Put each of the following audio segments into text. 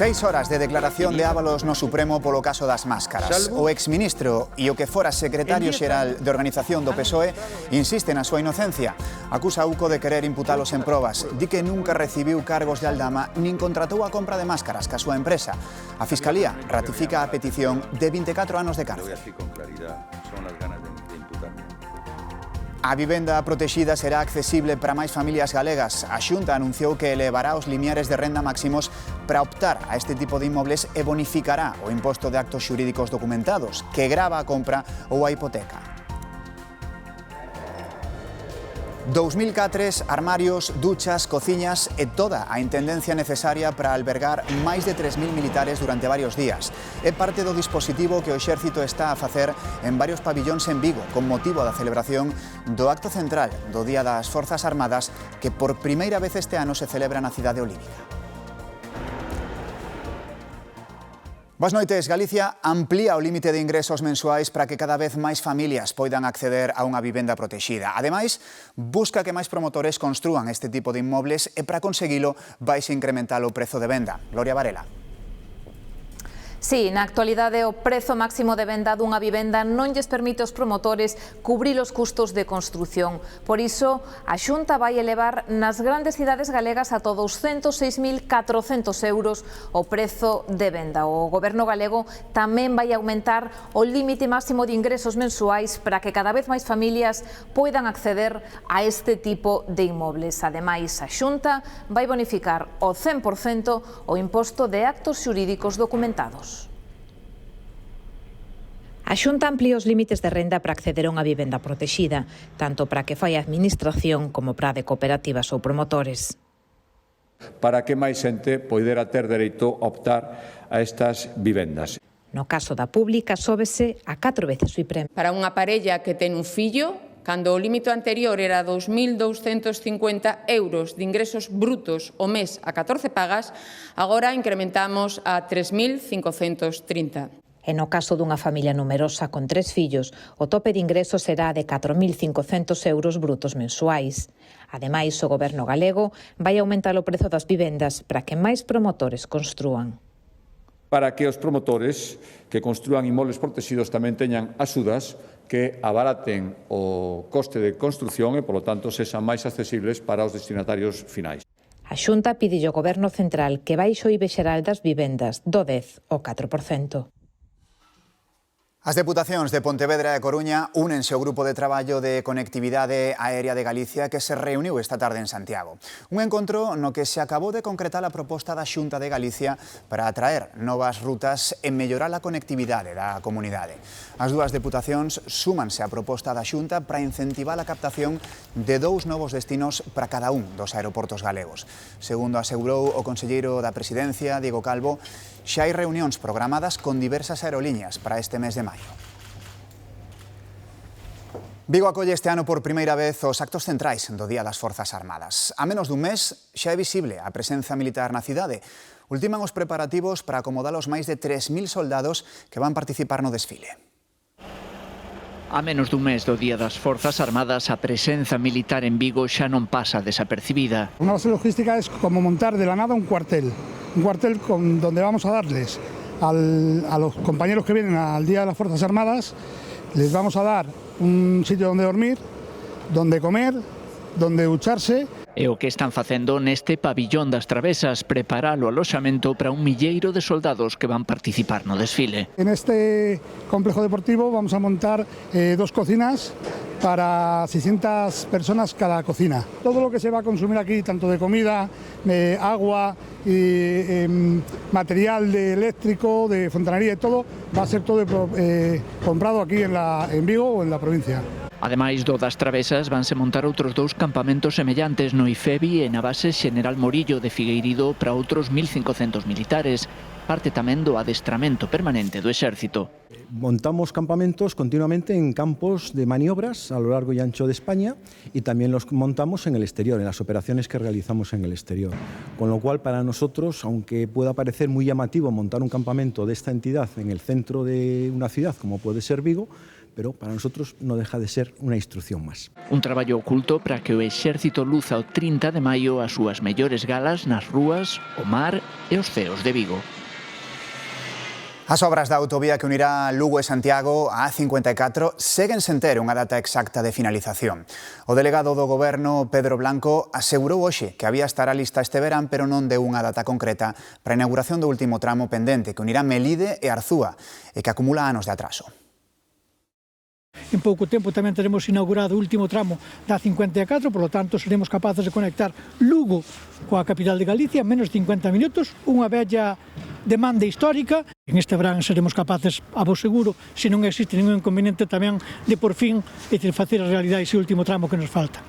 6 horas de declaración de Ábalos no Supremo polo caso das máscaras. O exministro e o que fora secretario xeral de organización do PSOE insiste na súa inocencia. Acusa a UCO de querer imputalos en probas. Di que nunca recibiu cargos de Aldama nin contratou a compra de máscaras ca súa empresa. A Fiscalía ratifica a petición de 24 anos de cárcel. A vivenda protexida será accesible para máis familias galegas. A Xunta anunciou que elevará os limiares de renda máximos para optar a este tipo de inmobles e bonificará o imposto de actos xurídicos documentados, que grava a compra ou a hipoteca. 2000 catres, armarios, duchas, cociñas e toda a intendencia necesaria para albergar máis de 3000 militares durante varios días. É parte do dispositivo que o Exército está a facer en varios pabillóns en Vigo con motivo da celebración do acto central do Día das Forzas Armadas que por primeira vez este ano se celebra na cidade olímpica. Boas noites. Galicia amplía o límite de ingresos mensuais para que cada vez máis familias poidan acceder a unha vivenda protexida. Ademais, busca que máis promotores construan este tipo de inmobles e para conseguilo vais incrementar o prezo de venda. Gloria Varela. Sí, na actualidade o prezo máximo de venda dunha vivenda non lles permite aos promotores cubrir os custos de construción. Por iso, a Xunta vai elevar nas grandes cidades galegas a todos 106.400 euros o prezo de venda. O Goberno galego tamén vai aumentar o límite máximo de ingresos mensuais para que cada vez máis familias poidan acceder a este tipo de inmobles. Ademais, a Xunta vai bonificar o 100% o imposto de actos xurídicos documentados. A Xunta amplía os límites de renda para acceder a unha vivenda protexida, tanto para que fai a Administración como para a de cooperativas ou promotores. Para que máis xente poidera ter dereito a optar a estas vivendas. No caso da pública, sóbese a 4 veces o IPREM. Para unha parella que ten un fillo, cando o límite anterior era 2.250 euros de ingresos brutos o mes a 14 pagas, agora incrementamos a 3.530. E no caso dunha familia numerosa con 3 fillos, o tope de ingresos será de 4.500 euros brutos mensuais. Ademais, o Goberno galego vai aumentar o prezo das vivendas para que máis promotores construan. Para que os promotores que construan inmobles protegidos tamén teñan axudas que abaraten o coste de construción e, polo tanto, sexan máis accesibles para os destinatarios finais. A Xunta pide ao Goberno central que baixe o IBE xeral das vivendas do 10 ao 4%. As deputacións de Pontevedra e Coruña únense ao Grupo de Traballo de Conectividade Aérea de Galicia que se reuniu esta tarde en Santiago. Un encontro no que se acabou de concretar a proposta da Xunta de Galicia para atraer novas rutas e mellorar a conectividade da comunidade. As dúas deputacións súmanse á proposta da Xunta para incentivar a captación de 2 novos destinos para cada un dos aeroportos galegos. Segundo asegurou o conselleiro da Presidencia, Diego Calvo, xa hai reunións programadas con diversas aerolíneas para este mes de maio. Vigo acolle este ano por primeira vez os actos centrais do Día das Forzas Armadas. A menos dun mes xa é visible a presenza militar na cidade. Ultiman os preparativos para acomodar os máis de 3.000 soldados que van participar no desfile. A menos dun mes do Día das Forzas Armadas, a presenza militar en Vigo xa non pasa desapercibida. Unha base logística es como montar de la nada un cuartel donde vamos a darles a los compañeros que vienen al Día de las Fuerzas Armadas, les vamos a dar un sitio donde dormir, donde comer, donde ducharse. E o que están facendo neste pabillón das Travesas, preparar o aloxamento para un milleiro de soldados que van participar no desfile. En este complejo deportivo vamos a montar 2 cocinas para 600 personas cada cocina. Todo lo que se va a consumir aquí, tanto de comida, agua y material de eléctrico, de fontanería y todo, va a ser todo comprado aquí en Vigo o en la provincia. Ademais do das Travesas, vanse montar outros 2 campamentos semellantes no IFEBI e na base Xeneral Morillo de Figueirido para outros 1.500 militares, parte tamén do adestramento permanente do Exército. Montamos campamentos continuamente en campos de maniobras a lo largo y ancho de España y también los montamos en el exterior, en las operaciones que realizamos en el exterior. Con lo cual, para nosotros, aunque pueda parecer muy llamativo montar un campamento de esta entidad en el centro de una ciudad como puede ser Vigo, pero para nosotros no deja de ser unha instrucción máis. Un traballo oculto para que o Exército luza o 30 de maio as súas mellores galas nas rúas, o mar e os ceos de Vigo. As obras da autovía que unirá Lugo e Santiago á A54 seguen sen ter unha data exacta de finalización. O delegado do Goberno, Pedro Blanco, asegurou hoxe que había estará lista este verán, pero non deu unha data concreta para a inauguración do último tramo pendente que unirá Melide e Arzúa e que acumula anos de atraso. En pouco tempo tamén teremos inaugurado o último tramo da 54, por lo tanto seremos capaces de conectar Lugo coa capital de Galicia en menos de 50 minutos, unha bella demanda histórica. En este verán seremos capaces, a vos seguro, se non existe ningún inconveniente tamén, de por fin facer a realidade ese último tramo que nos falta.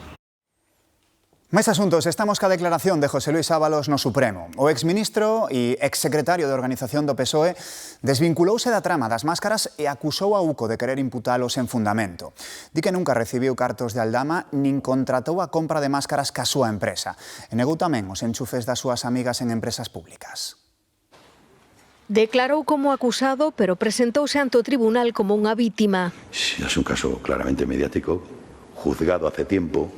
Máis asuntos, estamos ca declaración de José Luis Ábalos no Supremo. O exministro e exsecretario de Organización do PSOE desvinculouse da trama das máscaras e acusou a UCO de querer imputalos en fundamento. Di que nunca recibiu cartos de Aldama nin contratou a compra de máscaras ca súa empresa. E negou tamén os enchufes das súas amigas en empresas públicas. Declarou como acusado, pero presentouse ante o tribunal como unha vítima. Sí, es un caso claramente mediático, juzgado hace tiempo,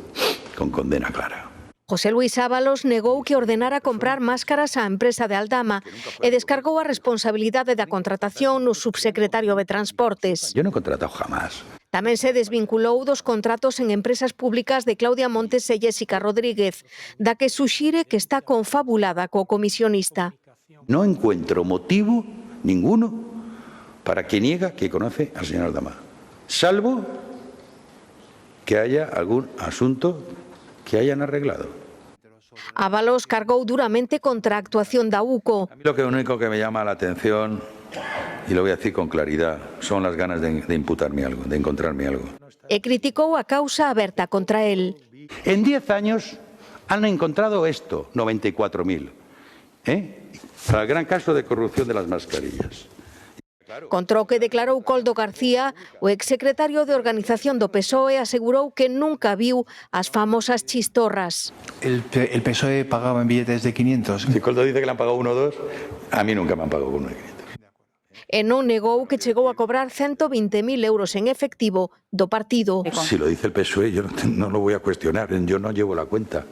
con condena clara. José Luis Ábalos negou que ordenara comprar máscaras á empresa de Aldama e descargou a responsabilidade da contratación no subsecretario de Transportes. Yo no he contratado jamás. Tamén se desvinculou dos contratos en empresas públicas de Claudia Montes e Jessica Rodríguez, da que suxire que está confabulada co comisionista. No encuentro motivo ninguno para que niega que conoce al señor Aldama, salvo que haya algún asunto que hayan arreglado. Ábalos cargou duramente contra a actuación da UCO. A mí lo único que me llama la atención, y lo voy a decir con claridad, son las ganas de imputarme algo, de encontrarme algo. E criticou a causa aberta contra él. En 10 años han encontrado esto, 94.000, para el gran caso de corrupción de las mascarillas. Contra o que declarou Koldo García, o exsecretario de Organización do PSOE asegurou que nunca viu as famosas chistorras. El PSOE pagaba en billetes de 500. Si Koldo dice que le han pagado 1 o 2, a mí nunca me han pagado uno de 500. E non negou que chegou a cobrar 120.000 euros en efectivo do partido. Si lo dice el PSOE, yo no lo voy a cuestionar, yo no llevo la cuenta.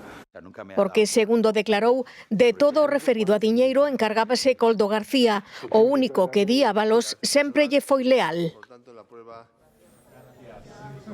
Porque, segundo declarou, de todo o referido a diñeiro encargábase Koldo García, o único que di Ábalos sempre lle foi leal.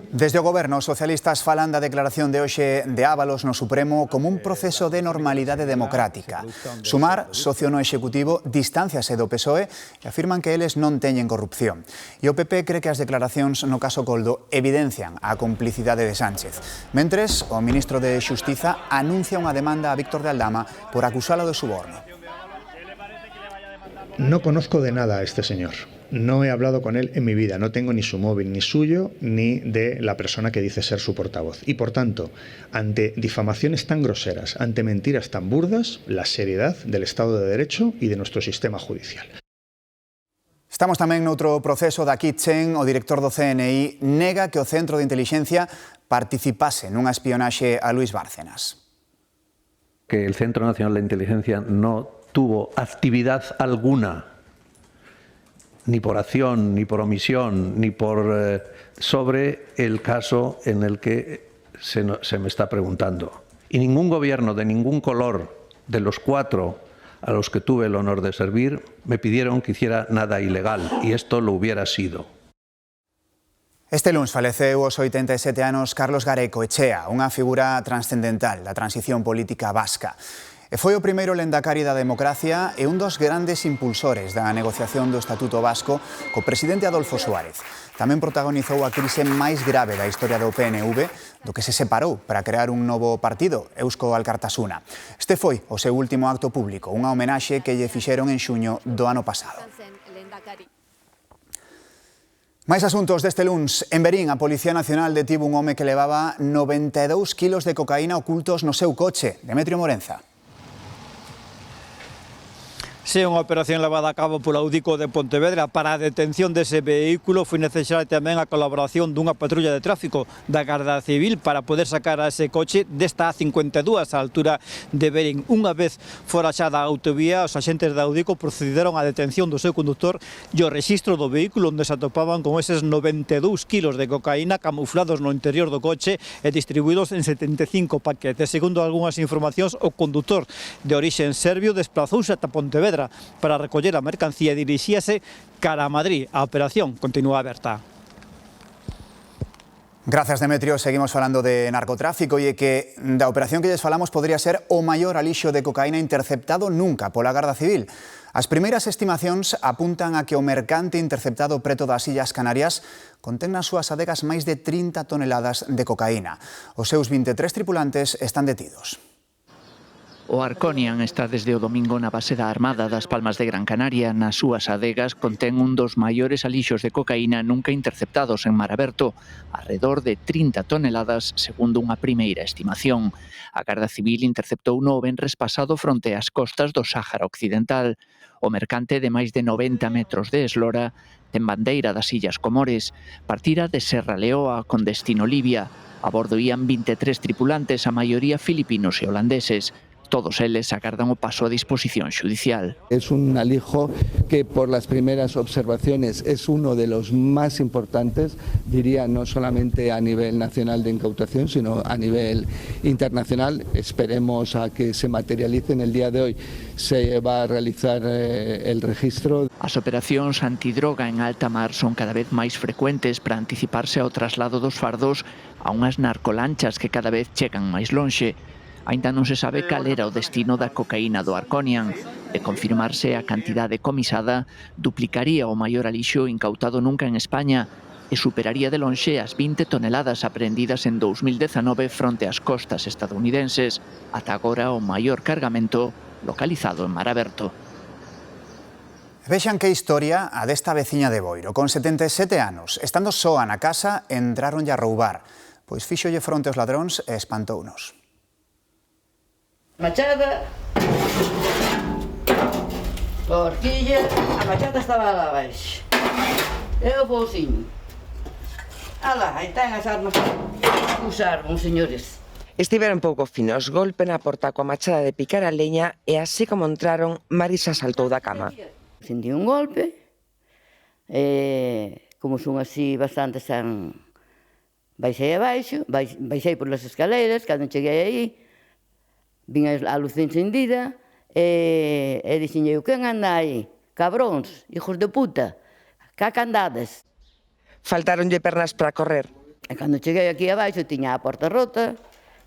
Desde o Goberno, os socialistas falan da declaración de hoxe de Ábalos no Supremo como un proceso de normalidade democrática. Sumar, socio no Executivo, distánciase do PSOE e afirman que eles non teñen corrupción. E o PP cree que as declaracións no caso Koldo evidencian a complicidade de Sánchez. Mentres, o ministro de Xustiza anuncia unha demanda a Víctor de Aldama por acusalo de suborno. No conozco de nada a este señor. No he hablado con él en mi vida, no tengo ni su móvil, ni suyo, ni de la persona que dice ser su portavoz. Y por tanto, ante difamaciones tan groseras, ante mentiras tan burdas, la seriedad del Estado de Derecho y de nuestro sistema judicial. Estamos tamén noutro proceso da Kitchen. O director do CNI nega que o Centro de Intelixencia participase nunha espionaxe a Luis Bárcenas. Que el Centro Nacional de Inteligencia no tuvo actividad alguna, ni por acción, ni por omisión, ni por sobre el caso en el que se me está preguntando. Y ningún gobierno de ningún color de los 4 a los que tuve el honor de servir me pidieron que hiciera nada ilegal, y esto lo hubiera sido. Este luns faleceu aos 87 anos Carlos Gareco Echea, unha figura transcendental da transición política vasca. E foi o primeiro lendakari da democracia e un dos grandes impulsores da negociación do Estatuto Vasco co presidente Adolfo Suárez. Tamén protagonizou a crise máis grave da historia do PNV, do que se separou para crear un novo partido, Eusko Alkartasuna. Este foi o seu último acto público, unha homenaxe que lle fixeron en xuño do ano pasado. Máis asuntos deste luns. En Verín, a Policía Nacional detivo un home que levaba 92 kilos de cocaína ocultos no seu coche. Demetrio Morenza. Se unha operación levada a cabo pola UDICO de Pontevedra para a detención dese vehículo, foi necesaria tamén a colaboración dunha patrulla de tráfico da Garda Civil para poder sacar a ese coche desta A52 á altura de Verín. Unha vez foraxada a autovía, os axentes da UDICO procederon á detención do seu conductor e o rexistro do vehículo, onde se atopaban con eses 92 kilos de cocaína camuflados no interior do coche e distribuídos en 75 paquetes. Segundo algunhas informacións, o condutor de orixe serbio desplazouse ata Pontevedra para recoller a mercancía e dirixíase cara a Madrid. A operación continúa aberta. Gracias, Demetrio. Seguimos falando de narcotráfico e que da operación que lles falamos podría ser o maior alixo de cocaína interceptado nunca pola Garda Civil. As primeiras estimacións apuntan a que o mercante interceptado preto das Illas Canarias contén nas súas adegas máis de 30 toneladas de cocaína. Os seus 23 tripulantes están detidos. O Arconian está desde o domingo na base da Armada das Palmas de Gran Canaria. Nas súas adegas contén un dos maiores alixos de cocaína nunca interceptados en mar aberto, arredor de 30 toneladas, segundo unha primeira estimación. A Garda Civil interceptou no venres pasado fronte ás costas do Sáhara Occidental. O mercante de máis de 90 metros de eslora ten bandeira das Illas Comores. Partira de Serra Leoa con destino Libia. A bordo ían 23 tripulantes, a maioría filipinos e holandeses. Todos eles agardan o paso a disposición judicial. Es un alijo que por las primeras observaciones es uno de los más importantes, diría no solamente a nivel nacional de incautación, sino a nivel internacional. Esperemos a que se materialice en el día de hoy. Se va a realizar el registro. As operacións antidroga en alta mar son cada vez máis frecuentes para anticiparse ao traslado dos fardos a unhas narcolanchas que cada vez chegan máis lonxe. Ainda non se sabe cal era o destino da cocaína do Arconian. De confirmarse a cantidade comisada, duplicaría o maior alixo incautado nunca en España e superaría de lonxe as 20 toneladas apreendidas en 2019 fronte ás costas estadounidenses, ata agora o maior cargamento localizado en mar aberto. Vexan que historia a desta veciña de Boiro. Con 77 anos, estando soa na casa, entraronlle a roubar. Pois fíxolle fronte aos ladróns e espantounos. Machada, a horquilla, a machada estaba lá abaixo. E o bolsiño. Alá, aí están as armas que usaron, señores. Estiveron pouco finos, golpe na porta coa machada de picar a leña e así como entraron, Marisa saltou da cama. Sentí un golpe, como son así bastante baixei abaixo, baixei por las escaleiras, cando cheguei aí, vin a luz encendida e dixenlle, quen anda aí? Cabróns, hijos de puta, caca andades. Faltaronlle pernas para correr. E cando cheguei aquí abaixo tiña a porta rota,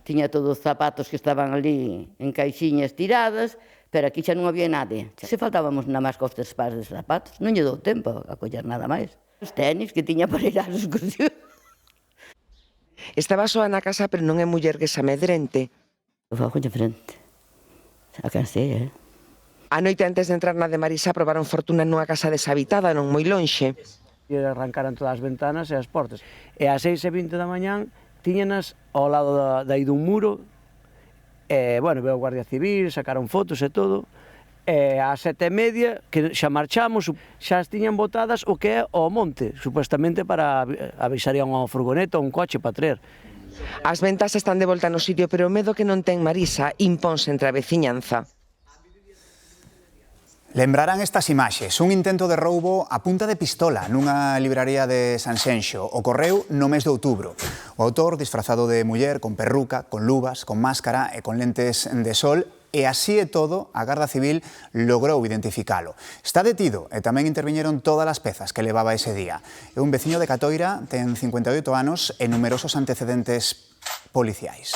tiña todos os zapatos que estaban ali en caixiñas tiradas, pero aquí xa non había nadie. Se faltábamos nada máis cos 3 pares de zapatos, non lle dou tempo a coller nada máis. Os tenis que tiña para ir ás excursións. Estaba soa na casa, pero non é muller que se amedrente. O fago de frente. A cansei, A noite antes de entrar na de Marisa probaron fortuna nunha casa deshabitada, non moi lonxe. E arrancaran todas as ventanas e as portas. E ás 6:20 da mañán tiñanas ao lado dai dun muro. E, bueno, veo a Guardia Civil, sacaron fotos e todo. E ás 7:30, que xa marchamos, xa as tiñan botadas o que é o monte, supuestamente para avisarían unha furgoneta ou un coche para traer. As ventas están de volta no sitio, pero o medo que non ten Marisa imponse entre a veciñanza. Lembrarán estas imaxes. Un intento de roubo a punta de pistola nunha libraría de Sanxenxo. Ocorreu no mes de outubro. O autor, disfrazado de muller, con perruca, con luvas, con máscara e con lentes de sol, e así e todo, a Garda Civil logrou identificalo. Está detido e tamén interviñeron todas as pezas que levaba ese día. É un veciño de Catoira, ten 58 anos e numerosos antecedentes policiais.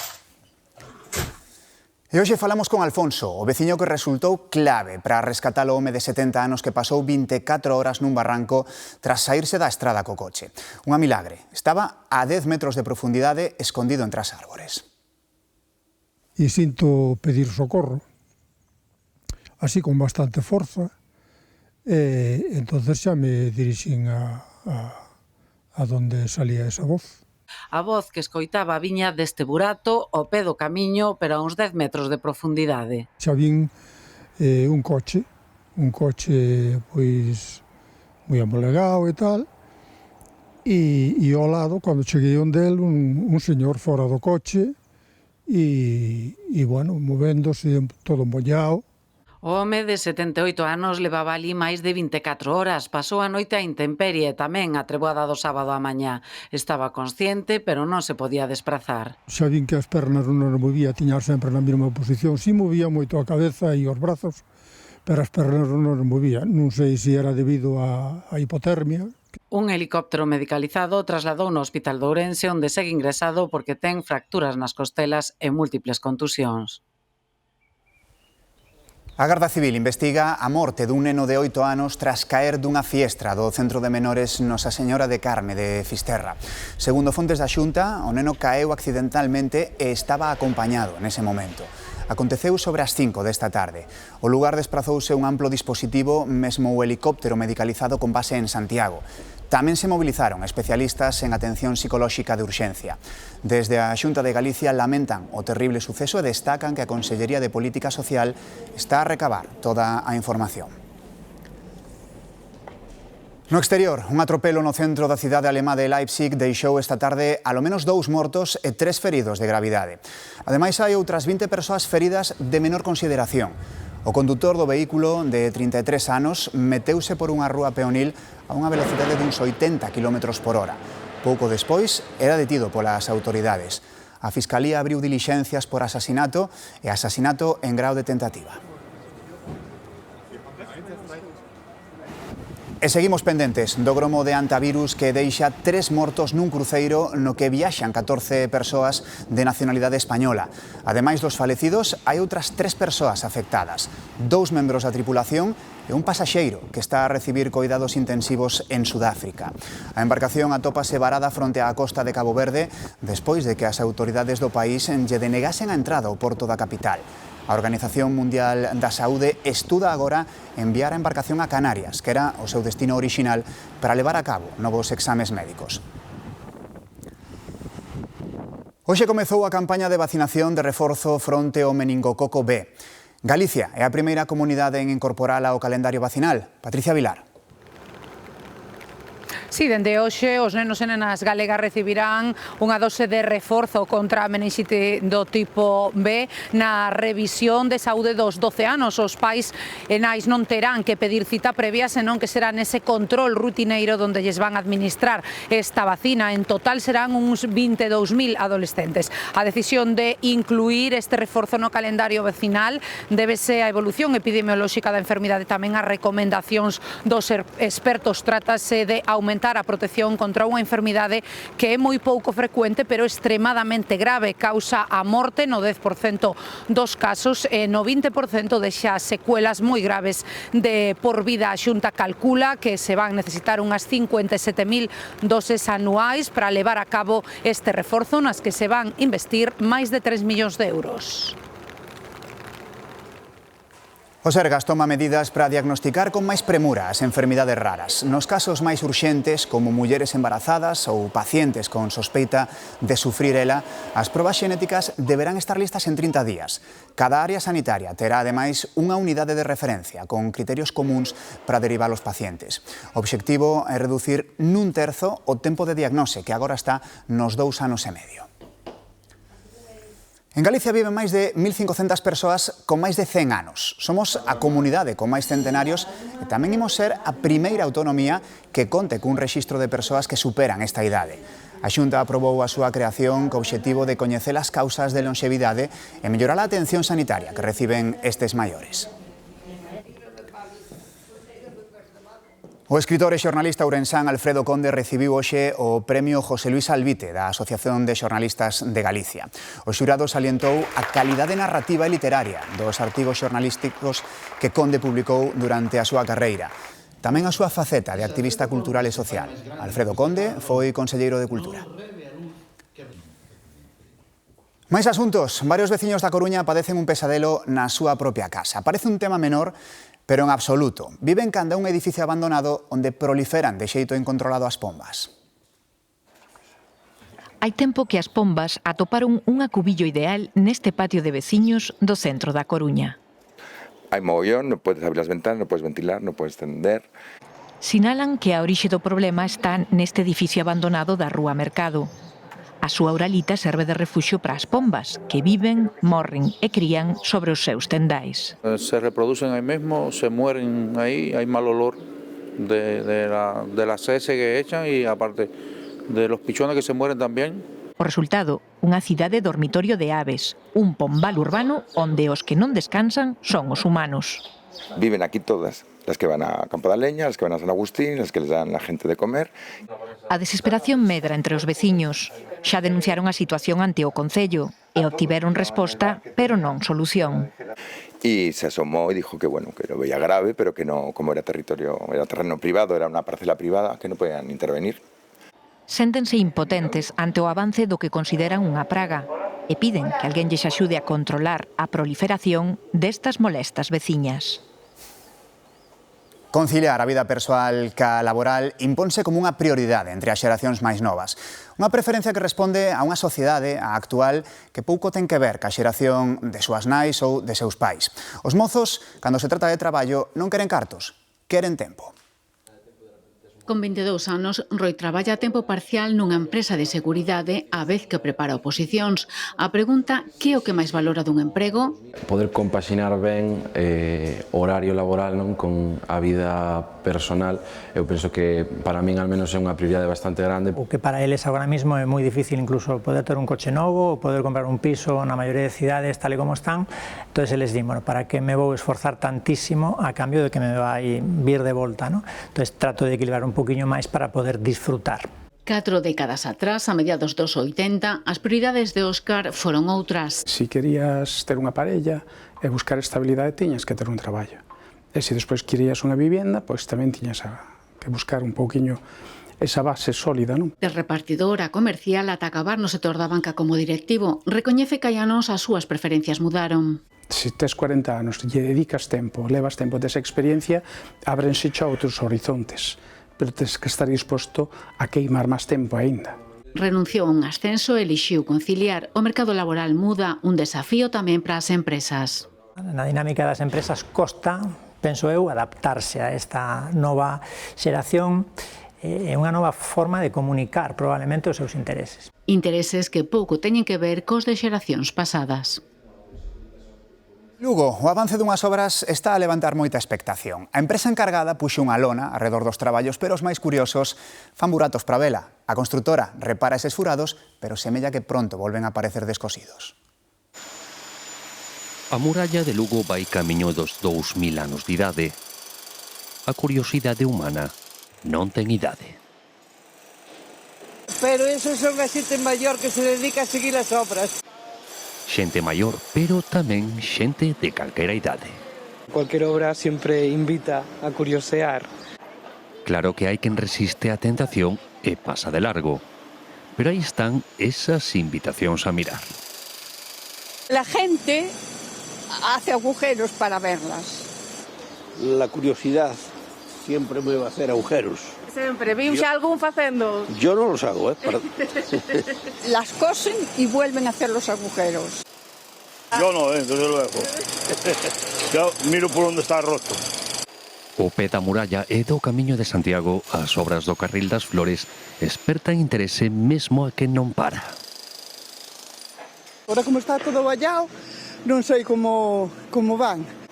E hoxe falamos con Alfonso, o veciño que resultou clave para rescatar o home de 70 anos que pasou 24 horas nun barranco tras saírse da estrada co coche. Unha milagre. Estaba a 10 metros de profundidade escondido entre as árbores. E sinto pedir socorro, así con bastante forza, e entonces xa me dirixín a donde salía esa voz. A voz que escoitaba viña deste burato ao pé do camiño, pero a uns 10 metros de profundidade. Xa vin un coche un coche pois moi amolegado e tal, e ao lado, cando cheguei onde el, un señor fora do coche, e bueno, movéndose todo mollado. O home de 78 anos levaba ali máis de 24 horas. Pasou a noite a intemperie, tamén a treboada do sábado á mañá. Estaba consciente, pero non se podía desprazar. Xa vin que as pernas non as movía, tiña sempre na mesma posición. Si movía moito a cabeza e os brazos, pero as pernas non as movía. Non sei se era debido a hipotermia. Un helicóptero medicalizado trasladou no Hospital de Ourense, onde segue ingresado porque ten fracturas nas costelas e múltiples contusións. A Garda Civil investiga a morte dun neno de 8 anos tras caer dunha fiestra do Centro de Menores Nosa Señora de Carme de Fisterra. Segundo fontes da Xunta, o neno caeu accidentalmente e estaba acompañado nese momento. Aconteceu sobre as 5 desta tarde. O lugar desprazouse un amplo dispositivo, mesmo o helicóptero medicalizado con base en Santiago. Tamén se mobilizaron especialistas en atención psicolóxica de urxencia. Desde a Xunta de Galicia lamentan o terrible suceso e destacan que a Consellería de Política Social está a recabar toda a información. No exterior, un atropelo no centro da cidade alemá de Leipzig deixou esta tarde alo menos 2 mortos e 3 feridos de gravidade. Ademais, hai outras 20 persoas feridas de menor consideración. O condutor do vehículo, de 33 anos, meteuse por unha rúa peonil a unha velocidade duns 80 km por hora. Pouco despois, era detido polas autoridades. A Fiscalía abriu dilixencias por asasinato e asasinato en grao de tentativa. E seguimos pendentes do gromo de antivirus que deixa 3 mortos nun cruceiro no que viaxan 14 persoas de nacionalidade española. Ademais dos falecidos, hai outras 3 persoas afectadas, 2 membros da tripulación e un pasaxeiro que está a recibir coidados intensivos en Sudáfrica. A embarcación atópase varada fronte á costa de Cabo Verde despois de que as autoridades do país lle denegasen a entrada ao porto da capital. A Organización Mundial da Saúde estuda agora enviar a embarcación a Canarias, que era o seu destino orixinal, para levar a cabo novos exames médicos. Hoxe comezou a campaña de vacinación de reforzo fronte ao meningococo B. Galicia é a primeira comunidade en incorporala ao calendario vacinal. Patricia Vilar. Si, dende hoxe os nenos e nenas galegas recibirán unha dose de reforzo contra a meningite do tipo B na revisión de saúde dos 12 anos. Os pais e nais non terán que pedir cita previa, senón que será nese control rutineiro onde lles van a administrar esta vacina. En total serán uns 22.000 adolescentes. A decisión de incluir este reforzo no calendario vacinal débese á evolución epidemiolóxica da enfermidade, tamén as recomendacións dos expertos. Trátase de aumentar a protección contra unha enfermidade que é moi pouco frecuente, pero extremadamente grave. Causa a morte no 10% dos casos e no 20% deixa secuelas moi graves de por vida. A Xunta calcula que se van necesitar unhas 57.000 doses anuais para levar a cabo este reforzo, nas que se van investir máis de 3 millóns de euros. O Sergas toma medidas para diagnosticar con máis premura as enfermidades raras. Nos casos máis urxentes, como mulleres embarazadas ou pacientes con sospeita de sufrir ela, as probas xenéticas deberán estar listas en 30 días. Cada área sanitaria terá, ademais, unha unidade de referencia con criterios comuns para derivar os pacientes. O obxectivo é reducir nun terzo o tempo de diagnose, que agora está nos 2 anos e medio. En Galicia viven máis de 1.500 persoas con máis de 100 anos. Somos a comunidade con máis centenarios e tamén imos ser a primeira autonomía que conte cun rexistro de persoas que superan esta idade. A Xunta aprobou a súa creación co obxectivo de coñecer as causas de lonxevidade e mellorar a atención sanitaria que reciben estes maiores. O escritor e xornalista ourensán Alfredo Conde recibiu hoxe o premio José Luis Albite da Asociación de Xornalistas de Galicia. O xurado salientou a calidade narrativa e literaria dos artigos xornalísticos que Conde publicou durante a súa carreira. Tamén a súa faceta de activista cultural e social. Alfredo Conde foi conselleiro de Cultura. Máis asuntos. Varios veciños da Coruña padecen un pesadelo na súa propia casa. Parece un tema menor, pero en absoluto. Viven canda un edificio abandonado onde proliferan de xeito incontrolado as pombas. Hai tempo que as pombas atoparon un acubillo ideal neste patio de veciños do centro da Coruña. Hai mogollón, non podes abrir as ventanas, non podes ventilar, non podes tender. Sinalan que a orixe do problema está neste edificio abandonado da Rúa Mercado. A súa uralita serve de refuxio para as pombas, que viven, morren e crían sobre os seus tendais. Se reproducen aí mesmo, se mueren aí, hai mal olor de la sese que echan e aparte de los pichones que se mueren tamén. O resultado, unha cidade dormitorio de aves, un pombal urbano onde os que non descansan son os humanos. Viven aquí todas, las que van a Campo da Leña, las que van a San Agustín, las que les dan la gente de comer. A desesperación medra entre os veciños. Xa denunciaron a situación ante o Concello e obtiveron resposta, pero non solución. Y se asomó y dijo que bueno, que lo veía grave, pero que no, como era terreno privado, era una parcela privada, que no podían intervenir. Séntense impotentes ante o avance do que consideran unha praga e piden que alguén lles axude a controlar a proliferación destas molestas veciñas. Conciliar a vida persoal ca laboral imponse como unha prioridade entre as xeracións máis novas. Unha preferencia que responde a unha sociedade, a actual, que pouco ten que ver ca xeración de súas nais ou de seus pais. Os mozos, cando se trata de traballo, non queren cartos, queren tempo. Con 22 anos, Roi traballa a tempo parcial nunha empresa de seguridade á vez que prepara oposicións. A pregunta, que é o que máis valora dun emprego? Poder compaxinar ben o horario laboral con a vida personal, eu penso que para min al menos é unha prioridade bastante grande. O que para eles agora mesmo é moi difícil incluso poder ter un coche novo ou poder comprar un piso na maioría de cidades tal e como están. Entón eles din, bueno, para que me vou esforzar tantísimo a cambio de que me vai vir de volta, ¿no? Entón trato de equilibrar un poquinho máis para poder disfrutar. 4 décadas atrás, a mediados dos 80, as prioridades de Óscar foron outras. Si querías ter unha parella e buscar estabilidade, tiñas que ter un traballo. E se despois querías unha vivienda, pois tamén tiñas que buscar un pouquiño esa base sólida, non? De repartidor a comercial ata acabar no sector da banca como directivo, recoñece que hai anos as súas preferencias mudaron. Se tes 40 anos e dedicas tempo, levas tempo desa experiencia, ábrense xa outros horizontes, pero tens que estar disposto a queimar máis tempo aínda. Renunciou a un ascenso e elixiu conciliar. O mercado laboral muda, un desafío tamén para as empresas. Na dinámica das empresas costa, penso eu, adaptarse a esta nova xeración e unha nova forma de comunicar probablemente os seus intereses. Intereses que pouco teñen que ver cos de xeracións pasadas. Lugo, o avance dunhas obras está a levantar moita expectación. A empresa encargada puxo unha lona arredor dos traballos, pero os máis curiosos fan buratos para vela. A construtora repara eses furados, pero semella que pronto volven a aparecer descosidos. A muralla de Lugo vai camiño dos 2000 anos de idade. A curiosidade humana non ten idade. Pero esos son a xente maior que se dedica a seguir as obras. Xente maior, pero tamén xente de calquera idade. Cualquier obra sempre invita a curiosear. Claro que hai quen resiste a tentación e pasa de largo. Pero aí están esas invitacións a mirar. La gente hace agujeros para verlas. La curiosidad siempre me va a hacer agujeros. Sempre, vimos algún facendo. Yo no los hago, Las cosen y vuelven a hacer los agujeros. Yo no, desde luego. Yo miro por donde está roto. O pé da muralla e do Camiño de Santiago, as obras do Carril das Flores despertan interese mesmo a quen non para. Ahora como está todo vallado, non sei como van.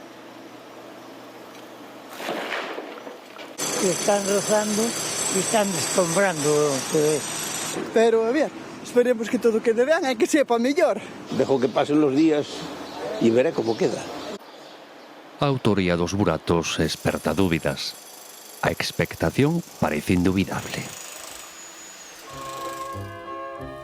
Están rozando e están descombrando todo eso. Pero, a ver, esperemos que todo quede ben e que sepa mellor. Dejo que pasen los días e veré como queda. A autoría dos buratos esperta dúbidas. A expectación parece indubidable.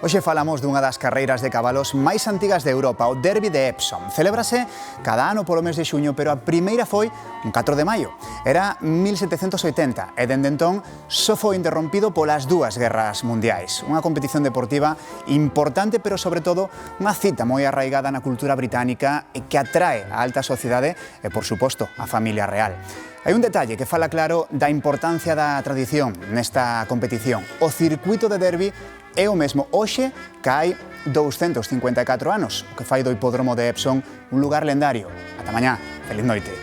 Hoxe falamos dunha das carreiras de cabalos máis antigas de Europa, o Derby de Epsom. Celébrase cada ano polo mes de xuño, pero a primeira foi un 4 de maio. Era 1780 e dende entón só foi interrompido polas dúas guerras mundiais. Unha competición deportiva importante, pero sobre todo unha cita moi arraigada na cultura británica e que atrae a alta sociedade e, por suposto, a familia real. Hai un detalle que fala claro da importancia da tradición nesta competición. O circuito de Derby é o mesmo hoxe que hai 254 anos, o que fai do hipódromo de Epsom un lugar lendario. Ata mañá, feliz noite.